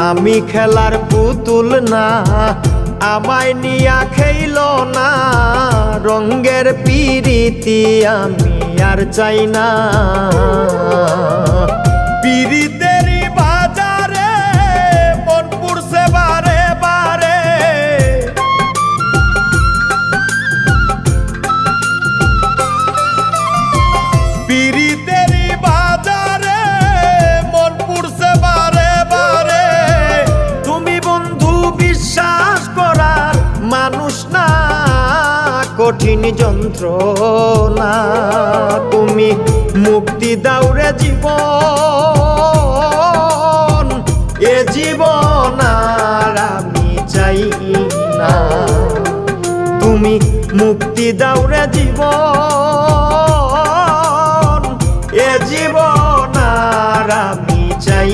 আমি খেলার পুতুল না, আমায় নিয়া খেইল না, রঙ্গের পিরিতি আমি আর চাই না। পিরিতেরই বাজারে মন পুড়ছে বারে বারে, পিরিতেরই বাজারে মন পুড়ছে বারে বারে। তুমি বন্ধু বিশ্বাস করার মানুষ না, কঠিন যন্ত্রণা। তুমি মুক্তি দাও রে জীবন, এ জীবন আর আমি চাই না। তুমি মুক্তি দাও রে জীবন, এ জীবন আর আমি চাই